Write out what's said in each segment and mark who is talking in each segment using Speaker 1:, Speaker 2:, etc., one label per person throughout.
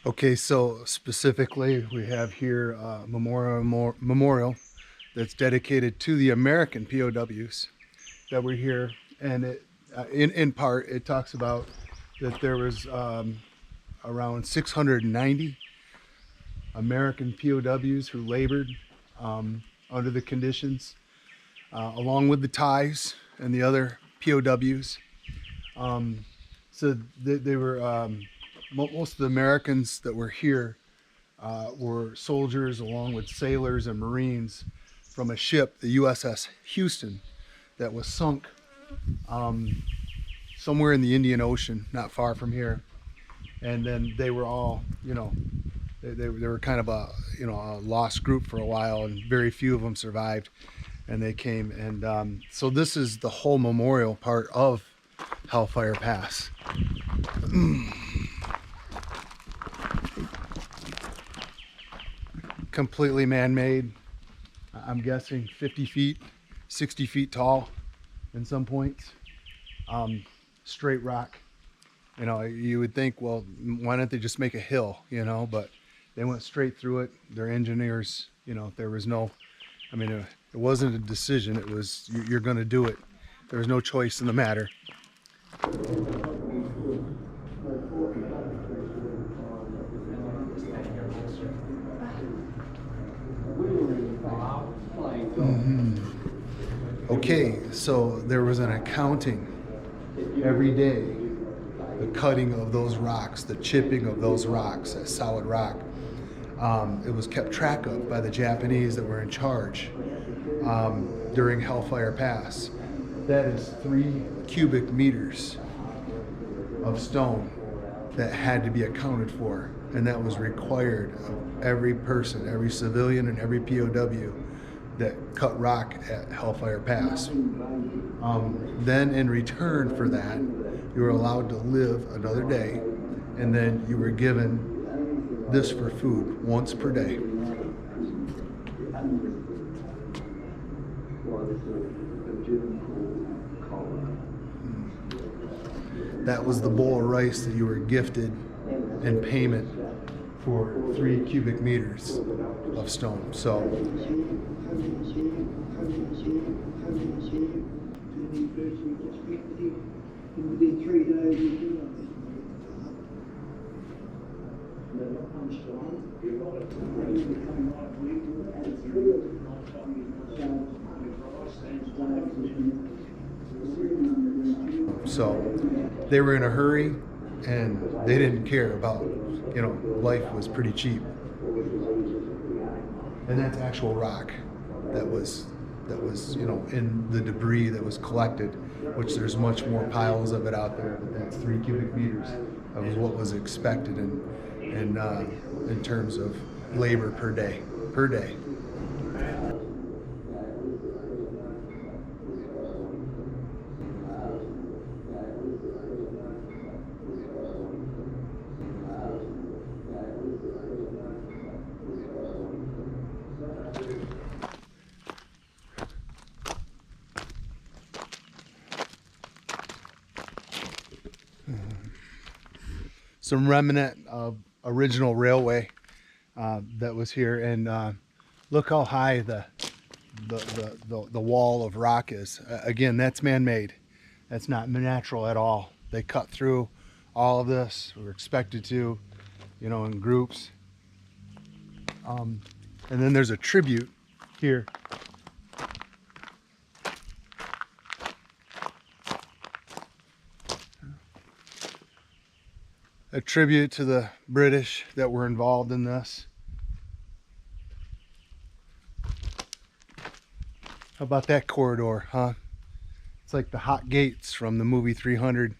Speaker 1: Okay, so specifically, we have here a memorial that's dedicated to the American POWs that were here, and in part, it talks about that there was around 690 American POWs who labored under the conditions, along with the Thais and the other POWs. So they were most of the Americans that were here were soldiers along with sailors and Marines from a ship, the USS Houston, that was sunk somewhere in the Indian Ocean, not far from here. And then they were all, they were kind of a lost group for a while, and very few of them survived. And they came, and so this is the whole memorial part of Hellfire Pass. Completely man-made. I'm guessing 50 feet, 60 feet tall in some points. Straight rock. You would think, well, why don't they just make a hill, but they went straight through it. Their engineers, there was no, it wasn't a decision. It was, you're going to do it. There was no choice in the matter. Okay, so there was an accounting every day, the cutting of those rocks, the chipping of those rocks, that solid rock. It was kept track of by the Japanese that were in charge during Hellfire Pass. That is 3 cubic meters of stone that had to be accounted for, and that was required of every person, every civilian, and every POW that cut rock at Hellfire Pass. Then in return for that, you were allowed to live another day, and then you were given this for food once per day. That was the bowl of rice that you were gifted in payment for 3 cubic meters of stone. So they were in a hurry, and they didn't care about, life was pretty cheap. And that's actual rock that was in the debris that was collected, which there's much more piles of it out there, but that's 3 cubic meters. That was what was expected in terms of labor per day. Some remnant of original railway that was here, and look how high the wall of rock is. Again, that's man-made. That's not natural at all. They cut through all of this. We were expected to, in groups. And then there's a tribute here. A tribute to the British that were involved in this. How about that corridor, huh? It's like the hot gates from the movie 300.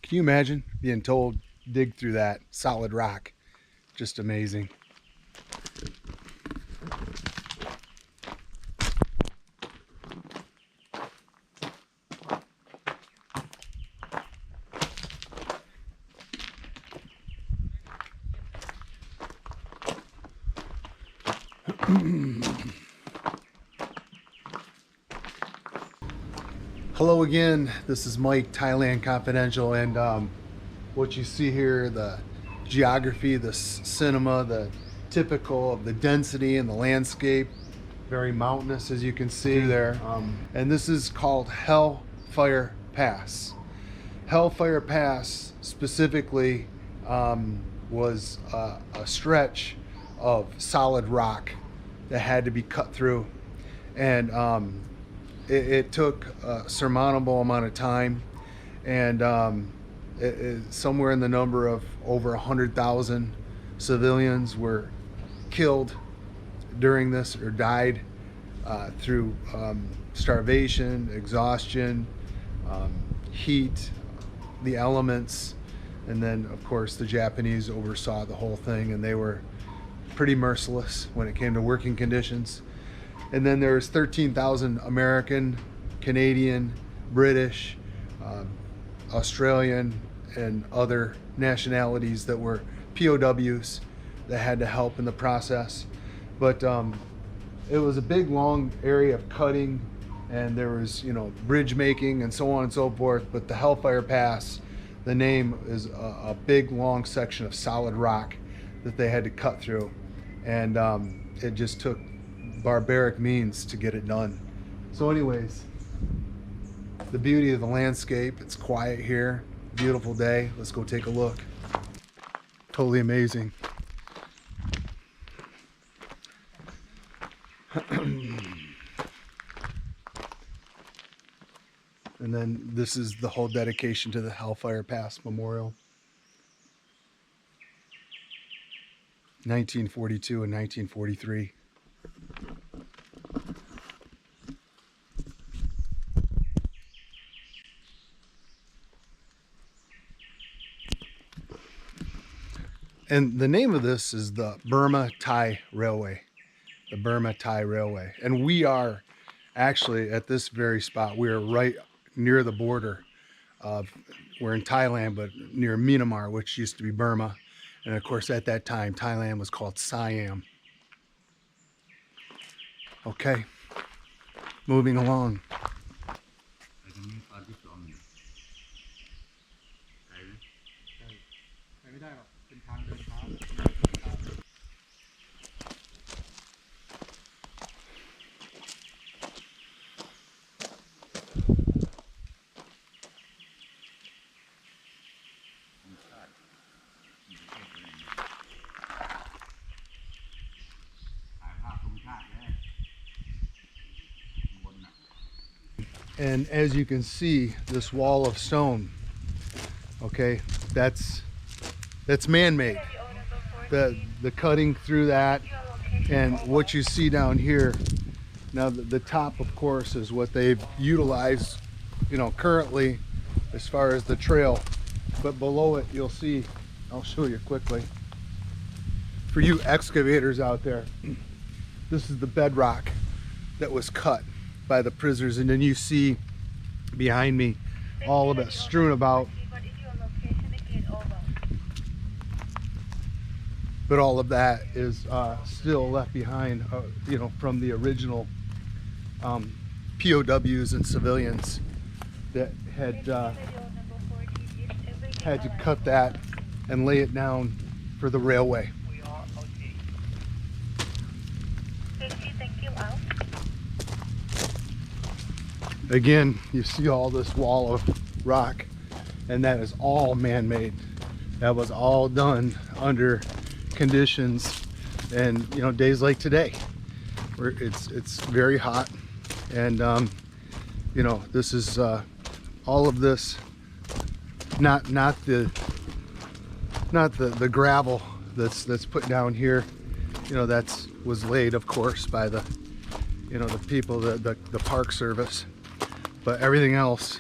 Speaker 1: Can you imagine being told, dig through that solid rock? Just amazing. Hello again, this is Mike, Thailand Confidential, and what you see here, the geography, the cinema, the typical of the density and the landscape. Very mountainous, as you can see there. And this is called Hellfire Pass. Hellfire Pass specifically was a stretch of solid rock that had to be cut through. And it took a surmountable amount of time, and somewhere in the number of over 100,000 civilians were killed during this or died through starvation, exhaustion, heat, the elements, and then of course the Japanese oversaw the whole thing, and they were pretty merciless when it came to working conditions. And then there's 13,000 American, Canadian, British, Australian, and other nationalities that were POWs that had to help in the process. But it was a big, long area of cutting, and there was, bridge making and so on and so forth. But the Hellfire Pass, the name is a big, long section of solid rock that they had to cut through. And it just took barbaric means to get it done. So anyways, the beauty of the landscape, it's quiet here, beautiful day. Let's go take a look. Totally amazing. And then this is the whole dedication to the Hellfire Pass Memorial. 1942 and 1943. And the name of this is the Burma-Thai Railway. The Burma-Thai Railway. And we are actually at this very spot. We are right near the border of, we're in Thailand, but near Myanmar, which used to be Burma. And of course, at that time, Thailand was called Siam. Okay, moving along. And as you can see, this wall of stone, okay, that's man-made. The cutting through that, and what you see down here. Now the top, of course, is what they've utilized, currently as far as the trail. But below it, you'll see, I'll show you quickly. For you excavators out there, this is the bedrock that was cut by the prisoners, and then you see behind me all of it strewn about. But all of that is still left behind, from the original POWs and civilians that had to cut that and lay it down for the railway. Again, you see all this wall of rock, and that is all man-made. That was all done under conditions and days like today, where it's very hot, and this is all of this, not the gravel that's put down here. That's was laid, of course, by the the people, the Park Service. But everything else,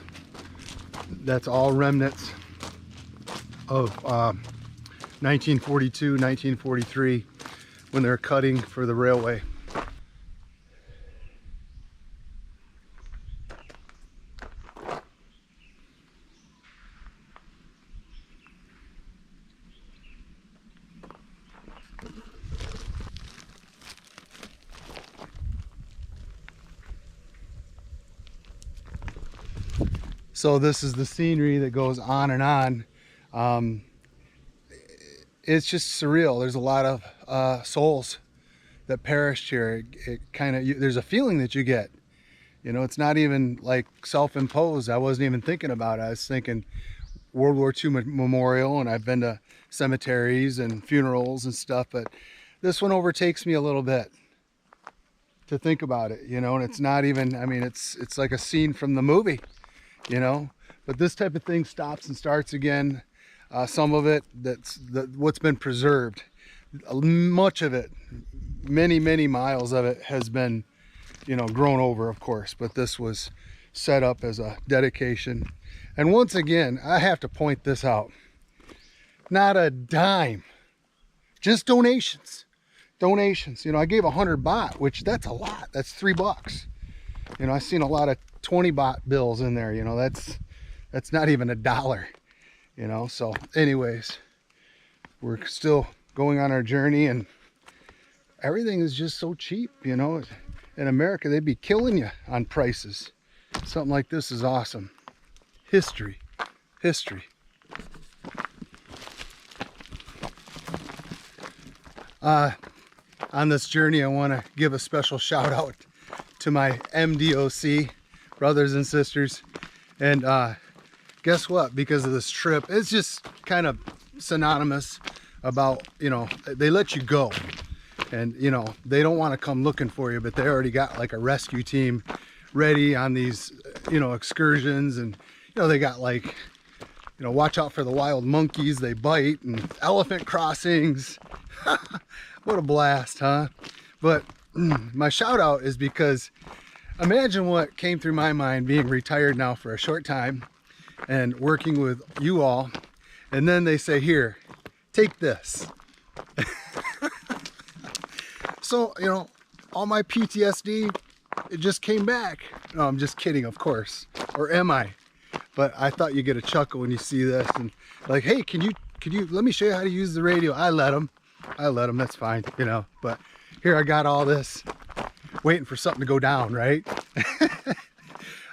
Speaker 1: that's all remnants of 1942, 1943, when they're cutting for the railway. So this is the scenery that goes on and on. it's just surreal. There's a lot of souls that perished here. It kind of, there's a feeling that you get. You know, it's not even like self-imposed. I wasn't even thinking about it. I was thinking World War II memorial, and I've been to cemeteries and funerals and stuff, but this one overtakes me a little bit to think about it, you know. And it's not even, I mean, it's like a scene from the movie, you know. But this type of thing stops and starts again. Some of it, what's been preserved, much of it, many miles of it has been, you know, grown over, of course. But this was set up as a dedication. And once again, I have to point this out. Not a dime, just donations. Donations. You know, I gave 100 baht, which that's a lot. That's $3. You know, I've seen a lot of 20 baht bills in there. You know, that's not even $1. You know, so anyways, we're still going on our journey, and everything is just so cheap. You know, in America, they'd be killing you on prices. Something like this is awesome. History. On this journey, I want to give a special shout out to my MDOC brothers and sisters. And guess what? Because of this trip, it's just kind of synonymous about, you know, they let you go. And, you know, they don't want to come looking for you, but they already got like a rescue team ready on these, you know, excursions. And, you know, they got like, you know, watch out for the wild monkeys, they bite, and elephant crossings. What a blast, huh? But my shout out is because imagine what came through my mind being retired now for a short time and working with you all. And then they say, here, take this. So, you know, all my PTSD, it just came back. No, I'm just kidding, of course. Or am I? But I thought you get a chuckle when you see this, and like, hey, can you let me show you how to use the radio? I let them, that's fine, you know. But here I got all this, waiting for something to go down, right?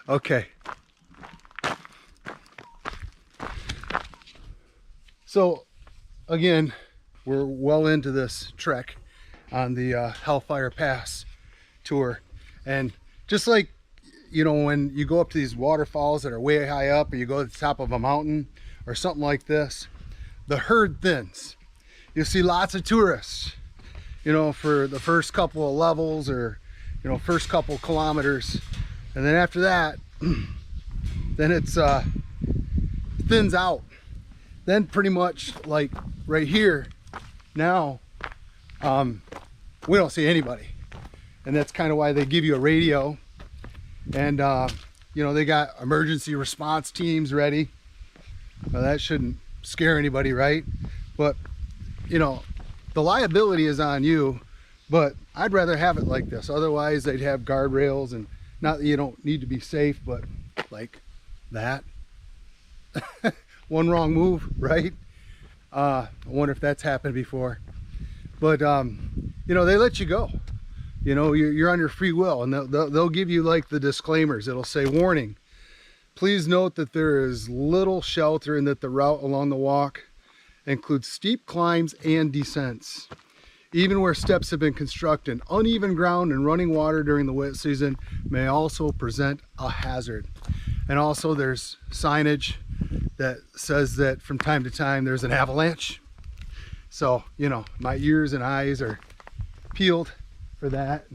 Speaker 1: Okay. So again, we're well into this trek on the Hellfire Pass tour. And just like, you know, when you go up to these waterfalls that are way high up, or you go to the top of a mountain or something like this, the herd thins. You'll see lots of tourists, you know, for the first couple of levels, or, you know, first couple kilometers. And then after that, then it's thins out. Then pretty much like right here now, we don't see anybody. And that's kind of why they give you a radio. And you know, they got emergency response teams ready. Well, that shouldn't scare anybody, right? But you know, the liability is on you, but I'd rather have it like this. Otherwise they'd have guardrails, and not that you don't need to be safe, but like that. One wrong move, right? I wonder if that's happened before. But you know, they let you go. You know, you're on your free will, and they'll give you like the disclaimers. It'll say, warning, please note that there is little shelter, and that the route along the walk includes steep climbs and descents. Even where steps have been constructed, uneven ground and running water during the wet season may also present a hazard. And also there's signage that says that from time to time there's an avalanche. So, you know, my ears and eyes are peeled for that.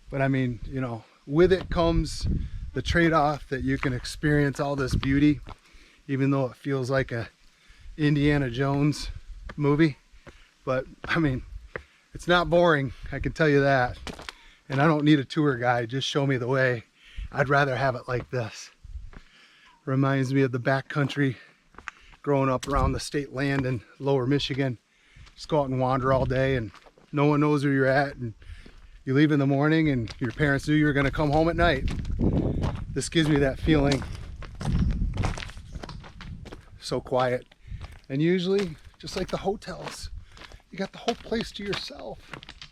Speaker 1: But I mean, you know, with it comes the trade-off that you can experience all this beauty, even though it feels like a Indiana Jones movie. But I mean, it's not boring, I can tell you that. And I don't need a tour guide, just show me the way. I'd rather have it like this. Reminds me of the backcountry growing up around the state land in lower Michigan. Just go out and wander all day, and no one knows where you're at, and you leave in the morning and your parents knew you were going to come home at night. This gives me that feeling. So quiet. And usually, just like the hotels, you got the whole place to yourself.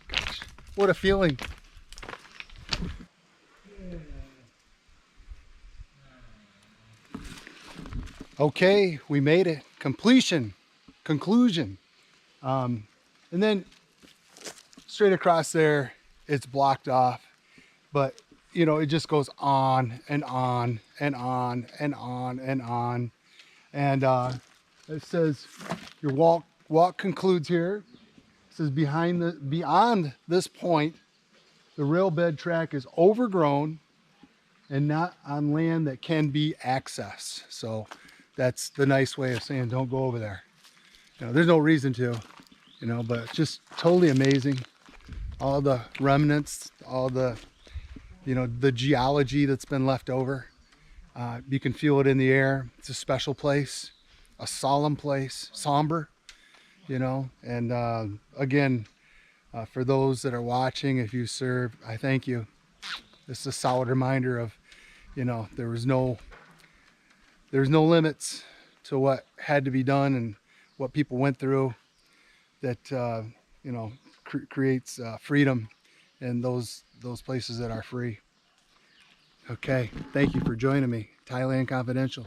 Speaker 1: Gosh, what a feeling. Okay, we made it. Conclusion. And then straight across there, it's blocked off, but you know, it just goes on and on and on and on and on. And it says your walk concludes here. It says beyond this point, the rail bed track is overgrown and not on land that can be accessed. So that's the nice way of saying don't go over there. You know, there's no reason to, you know, but it's just totally amazing. All the remnants, all the, you know, the geology that's been left over. You can feel it in the air. It's a special place, a solemn place, somber, you know. And again, for those that are watching, if you serve, I thank you. This is a solid reminder of, you know, there's no limits to what had to be done and what people went through that, you know, creates freedom in those places that are free. Okay, thank you for joining me. Thailand Confidential.